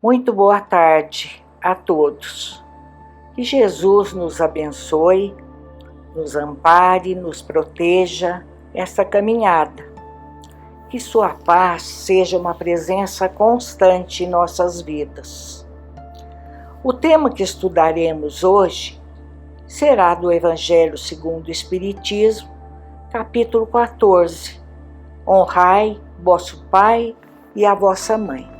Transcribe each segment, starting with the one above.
Muito boa tarde a todos. Que Jesus nos abençoe, nos ampare, nos proteja esta caminhada. Que sua paz seja uma presença constante em nossas vidas. O tema que estudaremos hoje será do Evangelho segundo o Espiritismo, capítulo 14. Honrai vosso pai e a vossa mãe.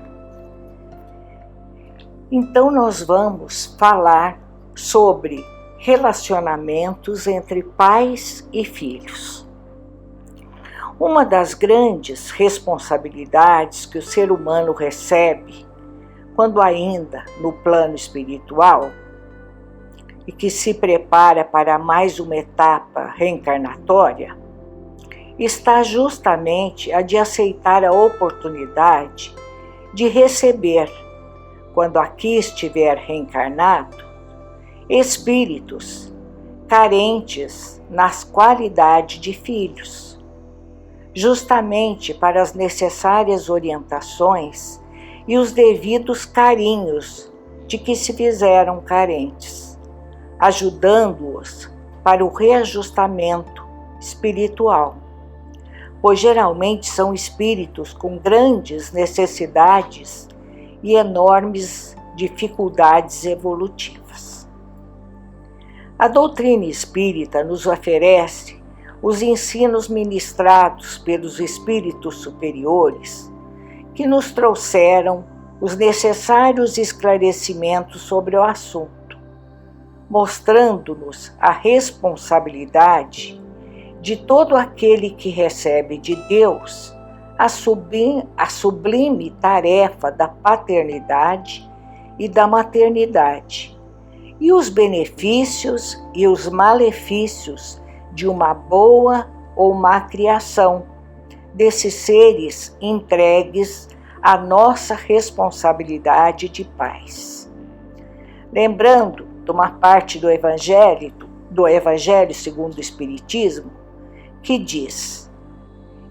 Então nós vamos falar sobre relacionamentos entre pais e filhos. Uma das grandes responsabilidades que o ser humano recebe quando ainda no plano espiritual e que se prepara para mais uma etapa reencarnatória, está justamente a de aceitar a oportunidade de receber, quando aqui estiver reencarnado, espíritos carentes nas qualidades de filhos, justamente para as necessárias orientações e os devidos carinhos de que se fizeram carentes, ajudando-os para o reajustamento espiritual, pois geralmente são espíritos com grandes necessidades e enormes dificuldades evolutivas. A doutrina espírita nos oferece os ensinos ministrados pelos espíritos superiores que nos trouxeram os necessários esclarecimentos sobre o assunto, mostrando-nos a responsabilidade de todo aquele que recebe de Deus a sublime tarefa da paternidade e da maternidade, e os benefícios e os malefícios de uma boa ou má criação desses seres entregues à nossa responsabilidade de pais. Lembrando de uma parte do Evangelho segundo o Espiritismo, que diz: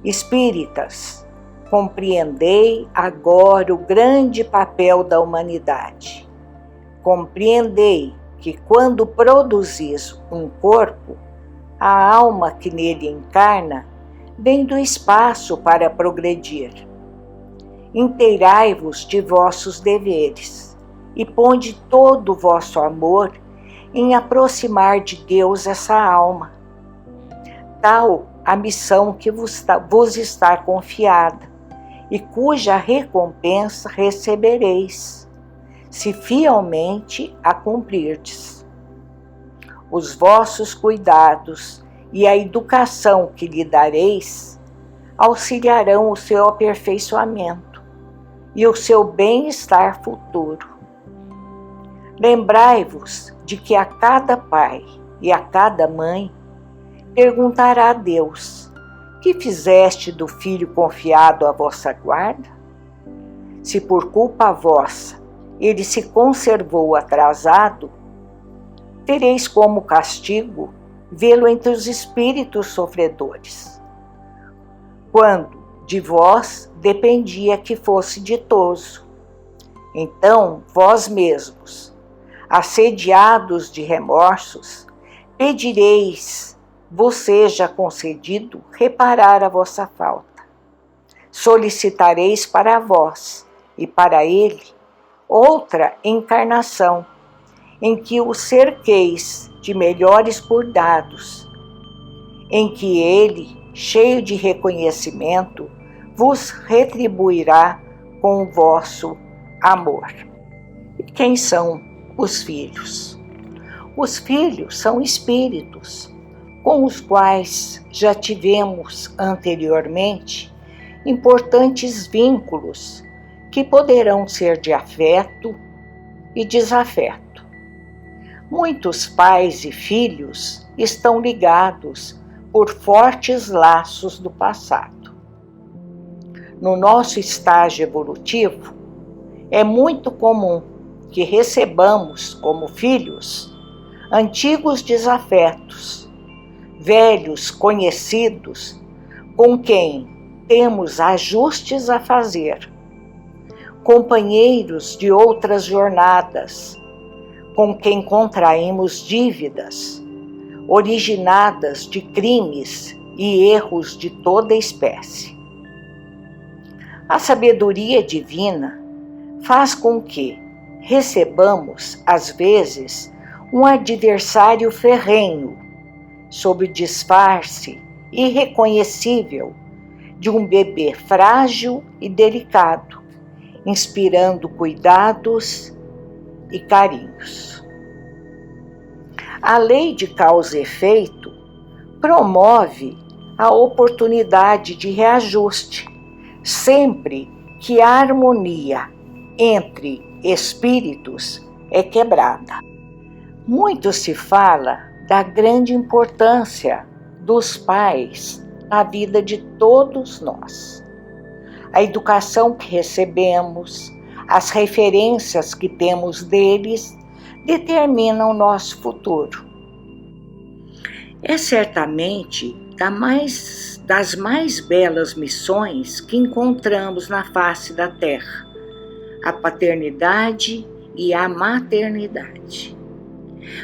Espíritas, compreendei agora o grande papel da humanidade. Compreendei que quando produzis um corpo, a alma que nele encarna vem do espaço para progredir. Inteirai-vos de vossos deveres e ponde todo o vosso amor em aproximar de Deus essa alma. Tal a missão que vos está confiada e cuja recompensa recebereis, se fielmente a cumprirdes. Os vossos cuidados e a educação que lhe dareis auxiliarão o seu aperfeiçoamento e o seu bem-estar futuro. Lembrai-vos de que a cada pai e a cada mãe perguntará a Deus: que fizeste do filho confiado à vossa guarda? Se por culpa vossa ele se conservou atrasado, tereis como castigo vê-lo entre os espíritos sofredores, quando de vós dependia que fosse ditoso. Então, vós mesmos, assediados de remorsos, pedireis vos seja concedido reparar a vossa falta. Solicitareis para vós e para ele outra encarnação, em que o cerqueis de melhores cuidados, em que ele, cheio de reconhecimento, vos retribuirá com o vosso amor. E quem são os filhos? Os filhos são espíritos com os quais já tivemos anteriormente importantes vínculos que poderão ser de afeto e desafeto. Muitos pais e filhos estão ligados por fortes laços do passado. No nosso estágio evolutivo, é muito comum que recebamos como filhos antigos desafetos, velhos conhecidos com quem temos ajustes a fazer, companheiros de outras jornadas, com quem contraímos dívidas, originadas de crimes e erros de toda espécie. A sabedoria divina faz com que recebamos, às vezes, um adversário ferrenho, sob o disfarce irreconhecível de um bebê frágil e delicado, inspirando cuidados e carinhos. A lei de causa e efeito promove a oportunidade de reajuste, sempre que a harmonia entre espíritos é quebrada. Muito se fala da grande importância dos pais na vida de todos nós. A educação que recebemos, as referências que temos deles, determinam o nosso futuro. É certamente das mais belas missões que encontramos na face da Terra, a paternidade e a maternidade.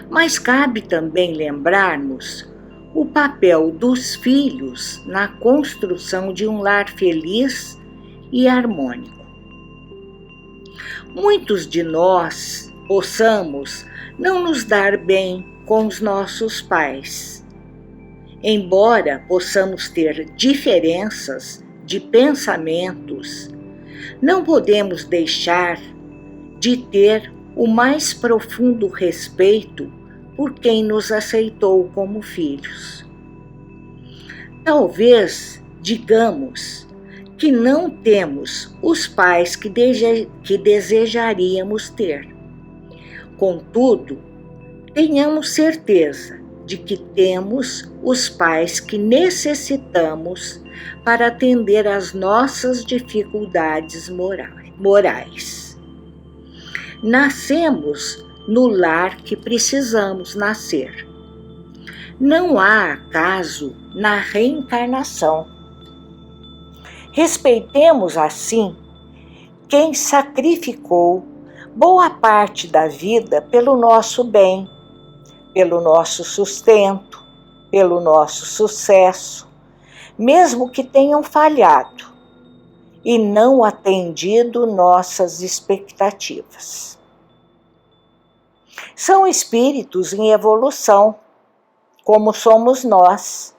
Mas cabe também lembrarmos o papel dos filhos na construção de um lar feliz e harmônico. Muitos de nós possamos não nos dar bem com os nossos pais, embora possamos ter diferenças de pensamentos, não podemos deixar de ter o mais profundo respeito por quem nos aceitou como filhos. Talvez digamos que não temos os pais que desejaríamos ter. Contudo, tenhamos certeza de que temos os pais que necessitamos para atender às nossas dificuldades morais. Nascemos no lar que precisamos nascer. Não há acaso na reencarnação. Respeitemos, assim, quem sacrificou boa parte da vida pelo nosso bem, pelo nosso sustento, pelo nosso sucesso, mesmo que tenham falhado e não atendido nossas expectativas. São espíritos em evolução, como somos nós,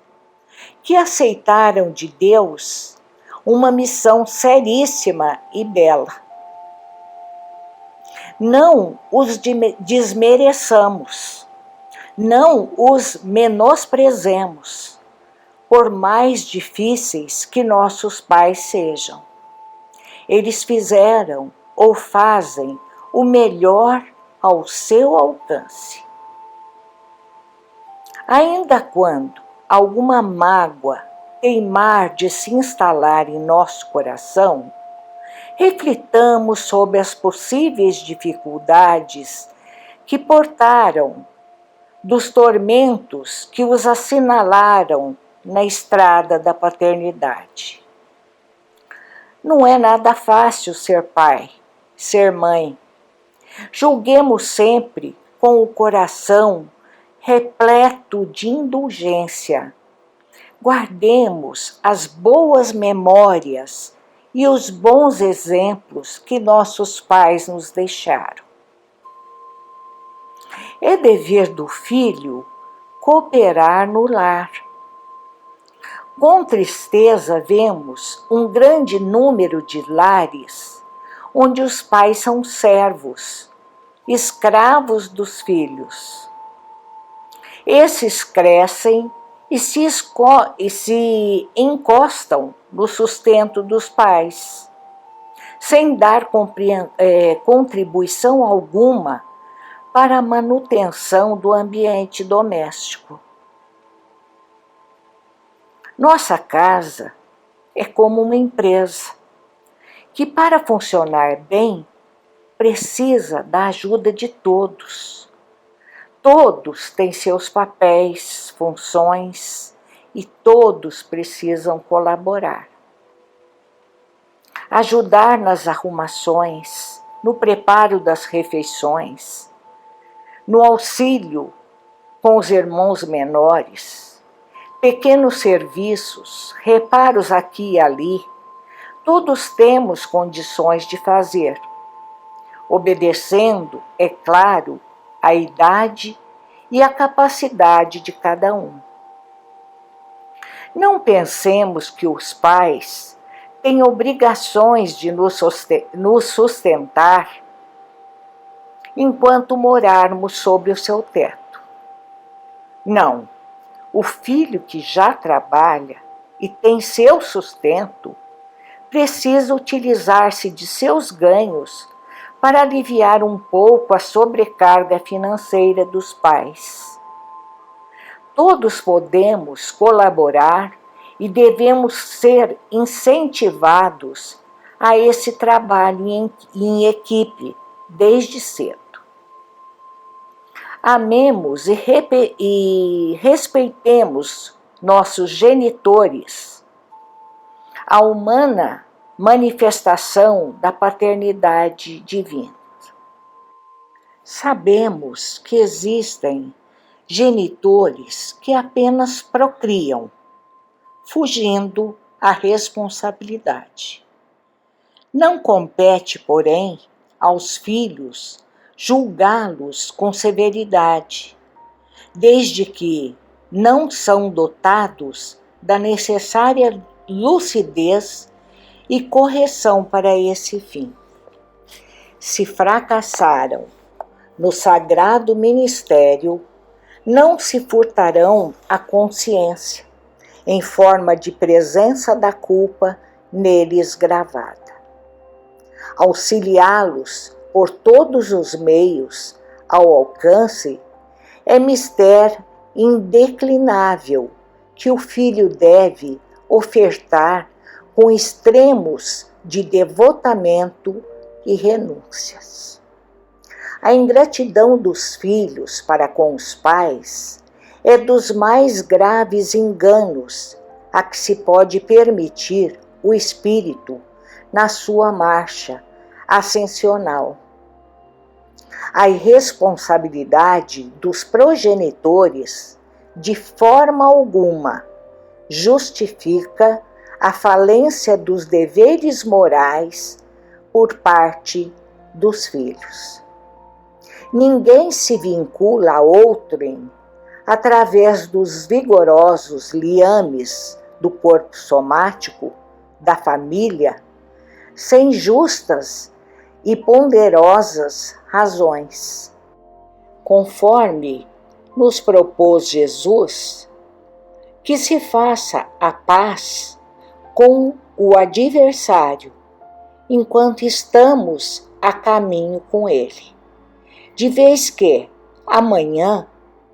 que aceitaram de Deus uma missão seríssima e bela. Não os desmereçamos, não os menosprezemos, por mais difíceis que nossos pais sejam. Eles fizeram ou fazem o melhor ao seu alcance. Ainda quando alguma mágoa teimar de se instalar em nosso coração, reflitamos sobre as possíveis dificuldades que portaram dos tormentos que os assinalaram na estrada da paternidade. Não é nada fácil ser pai, ser mãe. Julguemos sempre com o coração repleto de indulgência. Guardemos as boas memórias e os bons exemplos que nossos pais nos deixaram. É dever do filho cooperar no lar. Com tristeza vemos um grande número de lares onde os pais são servos, escravos dos filhos. Esses crescem e se encostam no sustento dos pais, sem dar contribuição alguma para a manutenção do ambiente doméstico. Nossa casa é como uma empresa que, para funcionar bem, precisa da ajuda de todos. Todos têm seus papéis, funções e todos precisam colaborar. ajudar nas arrumações, no preparo das refeições, no auxílio com os irmãos menores, pequenos serviços, reparos aqui e ali, todos temos condições de fazer, obedecendo, é claro, a idade e a capacidade de cada um. Não pensemos que os pais têm obrigações de nos sustentar enquanto morarmos sob o seu teto. Não, o filho que já trabalha e tem seu sustento precisa utilizar-se de seus ganhos para aliviar um pouco a sobrecarga financeira dos pais. Todos podemos colaborar e devemos ser incentivados a esse trabalho em equipe desde cedo. Amemos e respeitemos nossos genitores, a humana manifestação da paternidade divina. Sabemos que existem genitores que apenas procriam, fugindo à responsabilidade. Não compete, porém, aos filhos julgá-los com severidade, desde que não são dotados da necessária lucidez e correção para esse fim. Se fracassaram no sagrado ministério, não se furtarão a consciência, em forma de presença da culpa neles gravada. Auxiliá-los por todos os meios ao alcance é mister indeclinável que o filho deve ofertar com extremos de devotamento e renúncias. A ingratidão dos filhos para com os pais é dos mais graves enganos a que se pode permitir o espírito na sua marcha ascensional. A irresponsabilidade dos progenitores, de forma alguma, justifica a falência dos deveres morais por parte dos filhos. Ninguém se vincula a outrem através dos vigorosos liames do corpo somático da família, sem justas e ponderosas razões. Conforme nos propôs Jesus, que se faça a paz com o adversário, enquanto estamos a caminho com ele, de vez que amanhã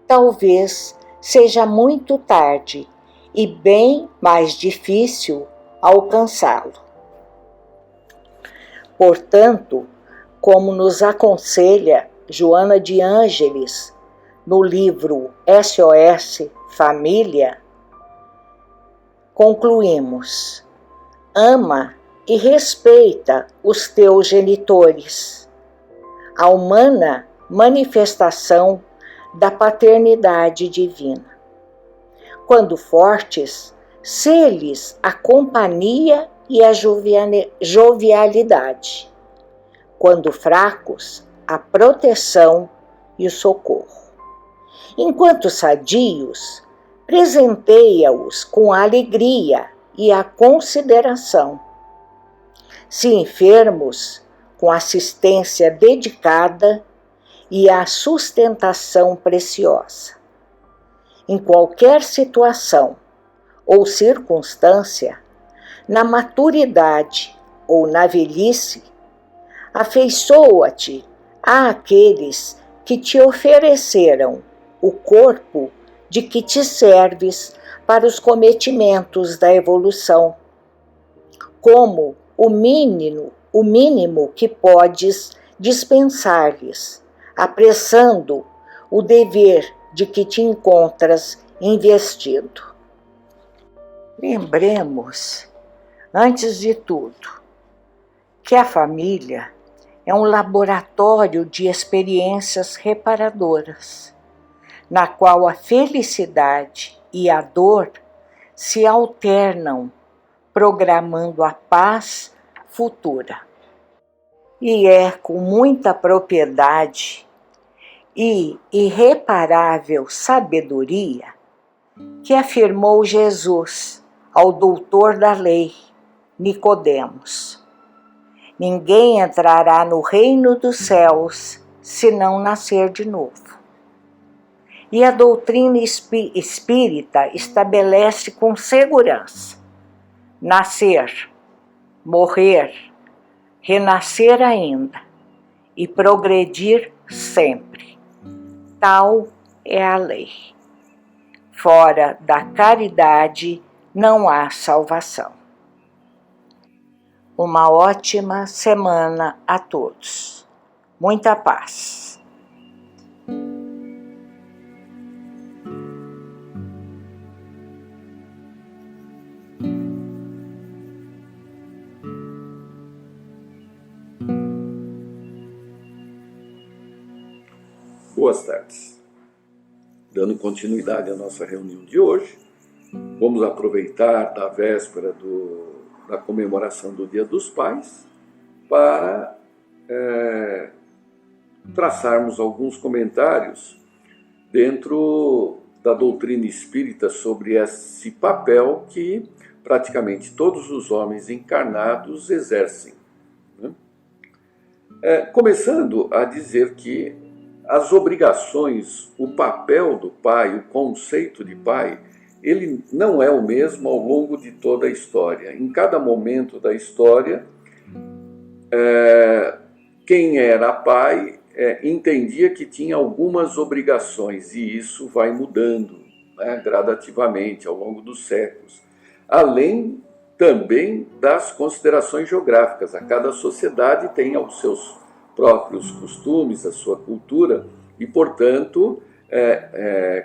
talvez seja muito tarde e bem mais difícil alcançá-lo. Portanto, como nos aconselha Joana de Ângeles no livro SOS Família, concluímos: ama e respeita os teus genitores, a humana manifestação da paternidade divina. Quando fortes, sê-lhes a companhia e a jovialidade. Quando fracos, a proteção e o socorro. Enquanto sadios, presenteia-os com a alegria e a consideração. Se enfermos, com assistência dedicada e a sustentação preciosa. Em qualquer situação ou circunstância, na maturidade ou na velhice, afeiçoa-te àqueles que te ofereceram o corpo de que te serves para os cometimentos da evolução, como o mínimo que podes dispensar-lhes, apressando o dever de que te encontras investido. Lembremos, antes de tudo, que a família é um laboratório de experiências reparadoras, na qual a felicidade e a dor se alternam, programando a paz futura. E é com muita propriedade e irreparável sabedoria que afirmou Jesus ao doutor da lei, Nicodemos: ninguém entrará no reino dos céus se não nascer de novo. E a doutrina espírita estabelece com segurança: nascer, morrer, renascer ainda e progredir sempre. Tal é a lei. Fora da caridade não há salvação. Uma ótima semana a todos. Muita paz. Boas tardes. Dando continuidade à nossa reunião de hoje, vamos aproveitar da véspera da comemoração do Dia dos Pais para traçarmos alguns comentários dentro da doutrina espírita sobre esse papel que praticamente todos os homens encarnados exercem, né? Começando a dizer que as obrigações, o papel do pai, o conceito de pai, ele não é o mesmo ao longo de toda a história. Em cada momento da história, quem era pai entendia que tinha algumas obrigações, e isso vai mudando, né, gradativamente ao longo dos séculos. Além também das considerações geográficas. A cada sociedade tem os seus próprios costumes, a sua cultura, e, portanto,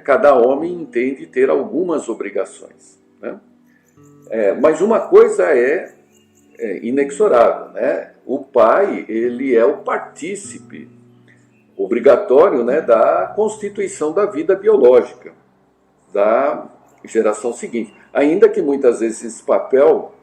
cada homem entende ter algumas obrigações, né? Mas uma coisa é inexorável, né? O pai, ele é o partícipe obrigatório, né, da constituição da vida biológica da geração seguinte. Ainda que muitas vezes esse papel,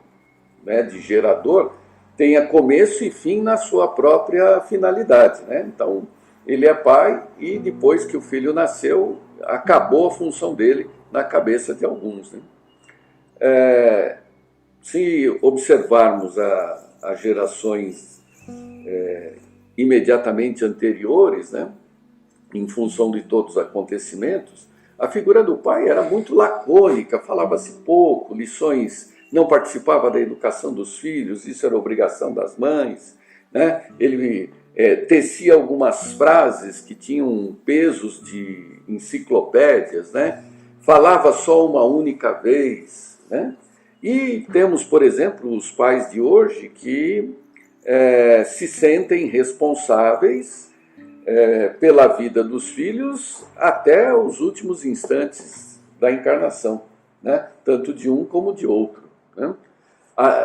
né, de gerador tenha começo e fim na sua própria finalidade, né? Então, ele é pai e depois que o filho nasceu, acabou a função dele na cabeça de alguns, né? Se observarmos as gerações imediatamente anteriores, né, em função de todos os acontecimentos, a figura do pai era muito lacônica, falava-se pouco, lições, não participava da educação dos filhos, isso era obrigação das mães, né? Ele tecia algumas frases que tinham pesos de enciclopédias, né? Falava só uma única vez, né? E temos, por exemplo, os pais de hoje que se sentem responsáveis pela vida dos filhos até os últimos instantes da encarnação, né? Tanto de um como de outro, né?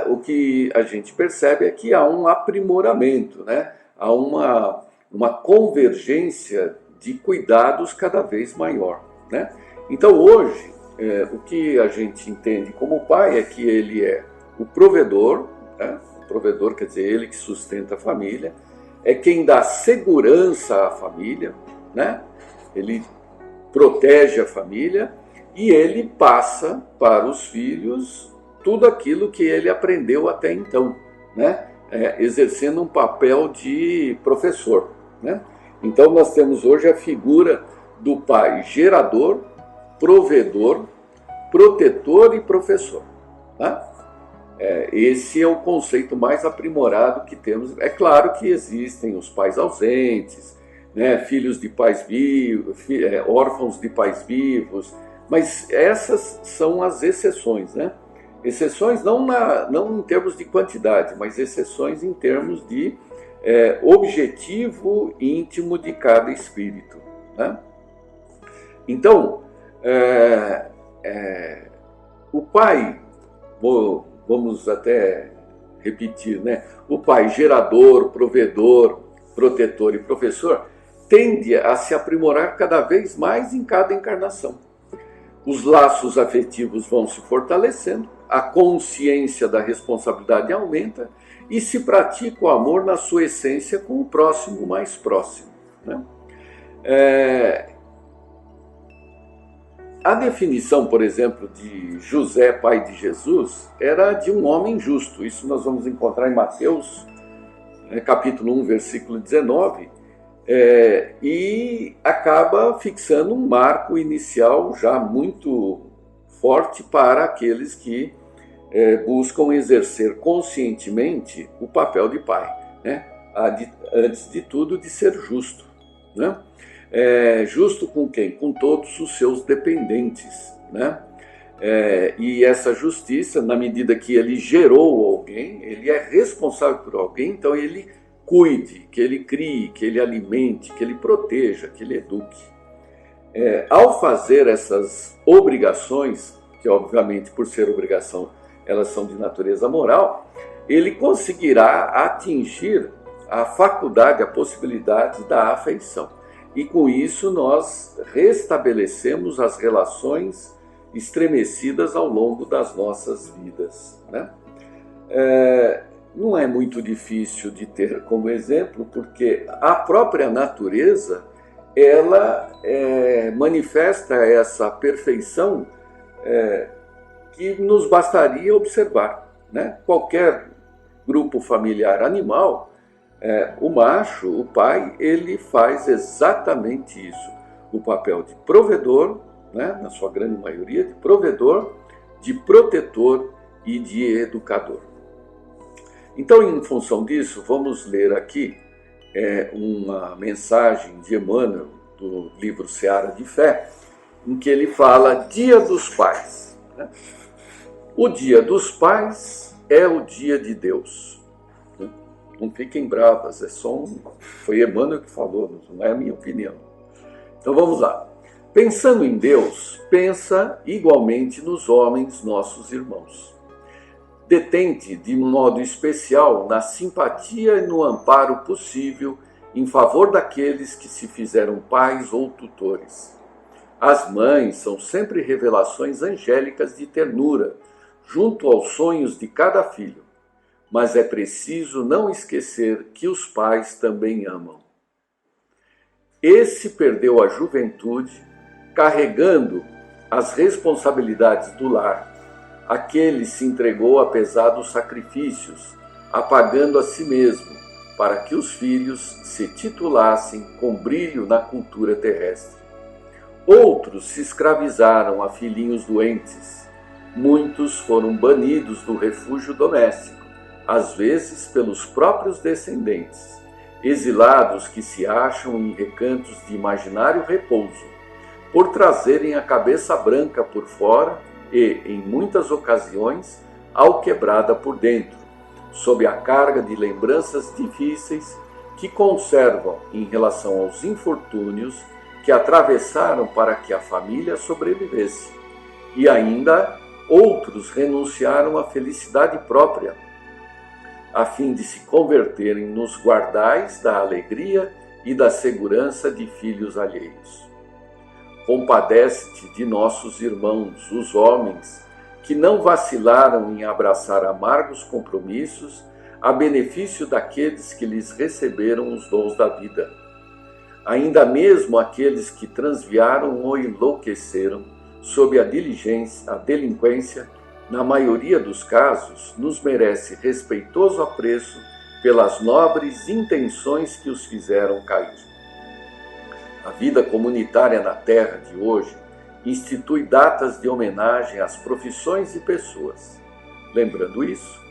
O que a gente percebe é que há um aprimoramento, né? Há uma convergência de cuidados cada vez maior, né? Então hoje, o que a gente entende como pai é que ele é o provedor, né? O provedor quer dizer ele que sustenta a família, é quem dá segurança à família, né? Ele protege a família e ele passa para os filhos tudo aquilo que ele aprendeu até então, né? Exercendo um papel de professor, né? Então nós temos hoje a figura do pai gerador, provedor, protetor e professor, tá? Esse é o conceito mais aprimorado que temos. É claro que existem os pais ausentes, né, filhos de pais vivos, órfãos de pais vivos, mas essas são as exceções, né? Exceções não em termos de quantidade, mas exceções em termos de objetivo íntimo de cada espírito, né? Então, o pai, vamos até repetir, né? O pai gerador, provedor, protetor e professor tende a se aprimorar cada vez mais em cada encarnação. Os laços afetivos vão se fortalecendo, a consciência da responsabilidade aumenta e se pratica o amor na sua essência com o próximo mais próximo, né? A definição, por exemplo, de José, pai de Jesus, era de um homem justo. Isso nós vamos encontrar em Mateus, capítulo 1, versículo 19, e acaba fixando um marco inicial já muito forte para aqueles que buscam exercer conscientemente o papel de pai, né? Antes de tudo, de ser justo, né? Justo com quem? Com todos os seus dependentes, né? E essa justiça, na medida que ele gerou alguém, ele é responsável por alguém, então ele cuide, que ele crie, que ele alimente, que ele proteja, que ele eduque. Ao fazer essas obrigações, que obviamente por ser obrigação elas são de natureza moral, ele conseguirá atingir a faculdade, a possibilidade da afeição. E com isso nós restabelecemos as relações estremecidas ao longo das nossas vidas, né? Não é muito difícil de ter como exemplo, porque a própria natureza, ela manifesta essa perfeição que nos bastaria observar, né? Qualquer grupo familiar animal, o macho, o pai, ele faz exatamente isso. O papel de provedor, né? Na sua grande maioria, de provedor, de protetor e de educador. Então, em função disso, vamos ler aqui uma mensagem de Emmanuel, do livro Seara de Fé, em que ele fala Dia dos Pais, né? O Dia dos Pais é o dia de Deus. Não fiquem bravas, foi Emmanuel que falou, não é a minha opinião. Então vamos lá. Pensando em Deus, pensa igualmente nos homens, nossos irmãos. Detente de modo especial na simpatia e no amparo possível em favor daqueles que se fizeram pais ou tutores. As mães são sempre revelações angélicas de ternura, junto aos sonhos de cada filho. Mas é preciso não esquecer que os pais também amam. Esse perdeu a juventude, carregando as responsabilidades do lar. Aquele se entregou apesar dos sacrifícios, apagando a si mesmo, para que os filhos se titulassem com brilho na cultura terrestre. Outros se escravizaram a filhinhos doentes. Muitos foram banidos do refúgio doméstico, às vezes pelos próprios descendentes, exilados que se acham em recantos de imaginário repouso, por trazerem a cabeça branca por fora e, em muitas ocasiões, alquebrada por dentro, sob a carga de lembranças difíceis que conservam em relação aos infortúnios que atravessaram para que a família sobrevivesse. E ainda outros renunciaram à felicidade própria, a fim de se converterem nos guardais da alegria e da segurança de filhos alheios. Compadece-te de nossos irmãos, os homens, que não vacilaram em abraçar amargos compromissos a benefício daqueles que lhes receberam os dons da vida. Ainda mesmo aqueles que transviaram ou enlouqueceram sob a delinquência, na maioria dos casos, nos merece respeitoso apreço pelas nobres intenções que os fizeram cair. A vida comunitária na Terra de hoje institui datas de homenagem às profissões e pessoas. Lembrando isso,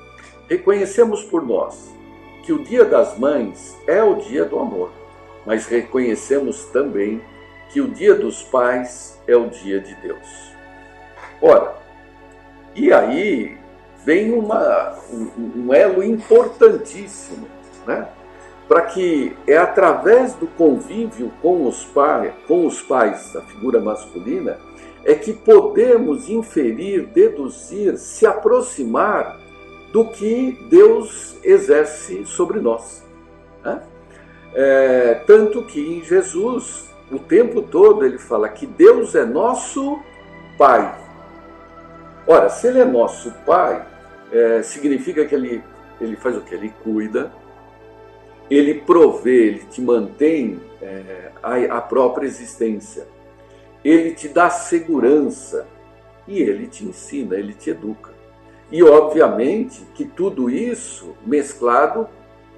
reconhecemos por nós que o Dia das Mães é o dia do amor, mas reconhecemos também que o Dia dos Pais é o dia de Deus. Ora, e aí vem um elo importantíssimo, né? Para que através do convívio com os pais, a figura masculina, é que podemos inferir, deduzir, se aproximar do que Deus exerce sobre nós, né? Tanto que em Jesus, o tempo todo, ele fala que Deus é nosso Pai. Ora, se ele é nosso Pai, significa que ele faz o quê? Ele cuida, ele provê, ele te mantém a própria existência. Ele te dá segurança e ele te ensina, ele te educa. E, obviamente, que tudo isso mesclado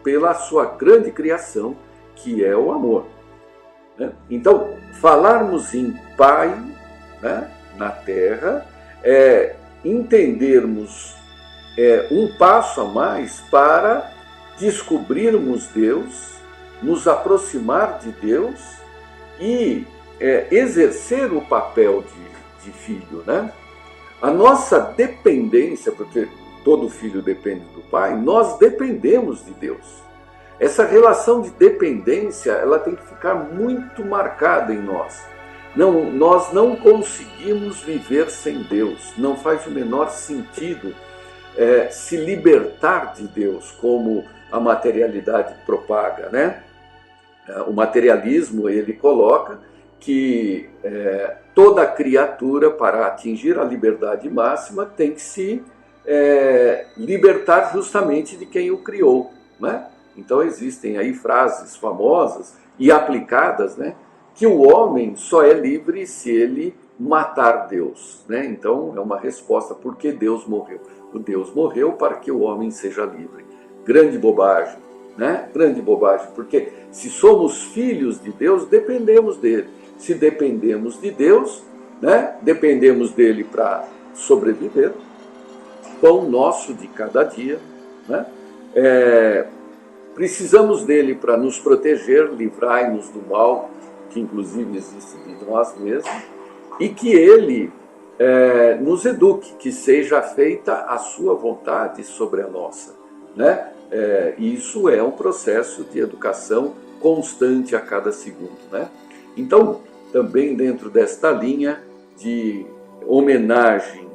pela sua grande criação, que é o amor, né? Então, falarmos em Pai, né, na Terra, é entendermos um passo a mais para descobrirmos Deus, nos aproximar de Deus e exercer o papel de filho, né? A nossa dependência, porque todo filho depende do pai, nós dependemos de Deus. Essa relação de dependência, ela tem que ficar muito marcada em nós. Nós não conseguimos viver sem Deus. Não faz o menor sentido se libertar de Deus, como a materialidade propaga, né? O materialismo, ele coloca que toda criatura, para atingir a liberdade máxima, tem que se libertar justamente de quem o criou, né? Então existem aí frases famosas e aplicadas, né, que o homem só é livre se ele matar Deus, né? Então é uma resposta por que Deus morreu. O Deus morreu para que o homem seja livre. Grande bobagem, né? Grande bobagem, porque se somos filhos de Deus, dependemos dele. Se dependemos de Deus, né, dependemos dele para sobreviver, pão nosso de cada dia, né? Precisamos dele para nos proteger, livrai-nos do mal, que inclusive existe de nós mesmos, e que ele nos eduque, que seja feita a sua vontade sobre a nossa, né? Isso é um processo de educação constante a cada segundo, né? Então, também dentro desta linha de homenagem,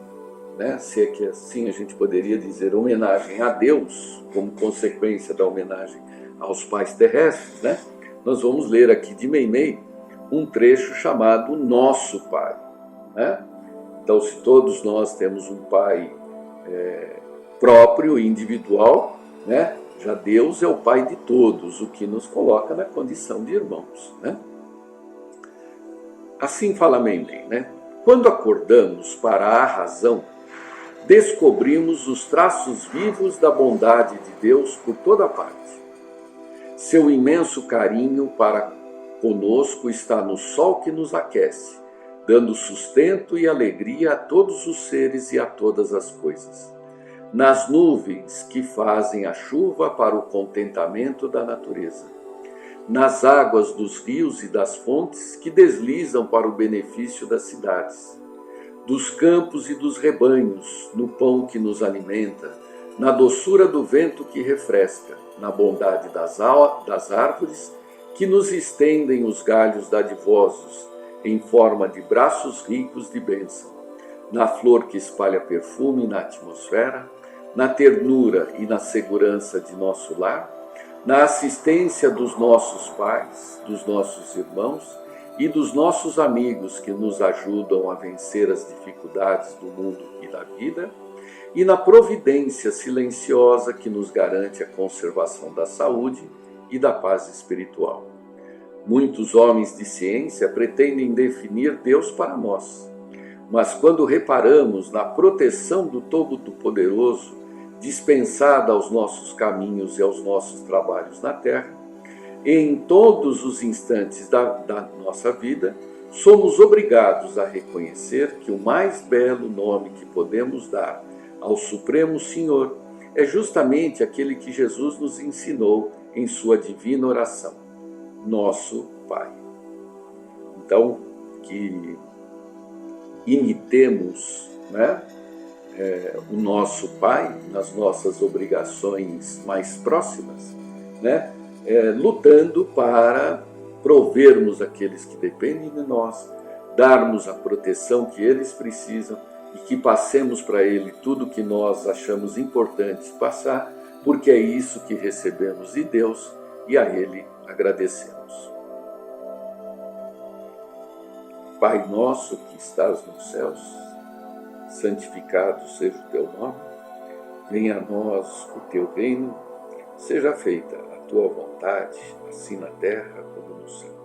né, se é que assim a gente poderia dizer, homenagem a Deus, como consequência da homenagem aos pais terrestres, né, nós vamos ler aqui de Meimei um trecho chamado Nosso Pai, né? Então, se todos nós temos um pai próprio, individual, né, já Deus é o Pai de todos, o que nos coloca na condição de irmãos, né? Assim fala Meimei, né? Quando acordamos para a razão, descobrimos os traços vivos da bondade de Deus por toda parte. Seu imenso carinho para conosco está no sol que nos aquece, dando sustento e alegria a todos os seres e a todas as coisas. Nas nuvens que fazem a chuva para o contentamento da natureza. Nas águas dos rios e das fontes que deslizam para o benefício das cidades, dos campos e dos rebanhos, no pão que nos alimenta, na doçura do vento que refresca, na bondade das árvores que nos estendem os galhos dadivosos, em forma de braços ricos de bênção, na flor que espalha perfume na atmosfera, na ternura e na segurança de nosso lar, na assistência dos nossos pais, dos nossos irmãos e dos nossos amigos que nos ajudam a vencer as dificuldades do mundo e da vida, e na providência silenciosa que nos garante a conservação da saúde e da paz espiritual. Muitos homens de ciência pretendem definir Deus para nós, mas quando reparamos na proteção do Todo-Poderoso dispensada aos nossos caminhos e aos nossos trabalhos na terra, e em todos os instantes da nossa vida, somos obrigados a reconhecer que o mais belo nome que podemos dar ao Supremo Senhor é justamente aquele que Jesus nos ensinou em sua divina oração, Nosso Pai. Então, que imitemos, né, o nosso Pai nas nossas obrigações mais próximas, né? Lutando para provermos aqueles que dependem de nós, darmos a proteção que eles precisam e que passemos para Ele tudo que nós achamos importante passar, porque é isso que recebemos de Deus e a Ele agradecemos. Pai nosso que estás nos céus, santificado seja o teu nome, venha a nós o teu reino, seja feita a tua vontade, assim na terra como no céu.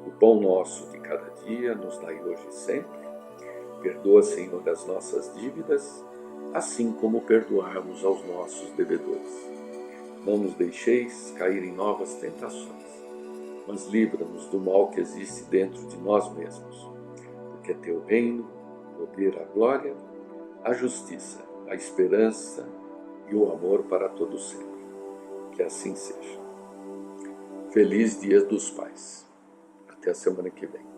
O pão nosso de cada dia nos dai hoje e sempre. Perdoa, Senhor, as nossas dívidas, assim como perdoarmos aos nossos devedores. Não nos deixeis cair em novas tentações, mas livra-nos do mal que existe dentro de nós mesmos, porque é teu reino, o poder, a glória, a justiça, a esperança e o amor para todo sempre. Que assim seja. Feliz Dia dos Pais. Até a semana que vem.